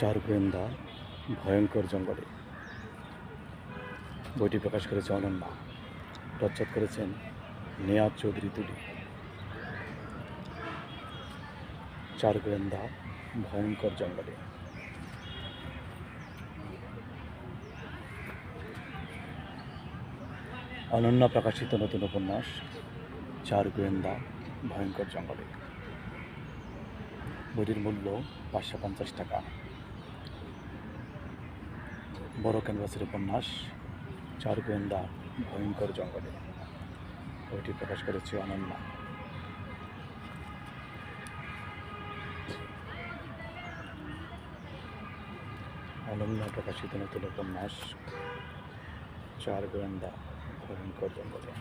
চার গোয়েন্দা ভয়ঙ্কর জঙ্গলে। বইটি প্রকাশ করেছে অনন্যা, প্রচ্ছদ করেছেন নেয়াজ চৌধুরী তুলি। চার গোয়েন্দা ভয়ঙ্কর জঙ্গলে। অনন্যা প্রকাশিত নতুন উপন্যাস চার গোয়েন্দা ভয়ঙ্কর জঙ্গলে। বইটির মূল্য 550 টাকা। বড় ক্যানভাসের উপন্যাস চার গোয়েন্দা ভয়ঙ্কর জঙ্গলে। বইটি প্রকাশ করেছে অনন্যা। অনন্যা প্রকাশিত নতুন উপন্যাস চার গোয়েন্দা ভয়ঙ্কর জঙ্গলে।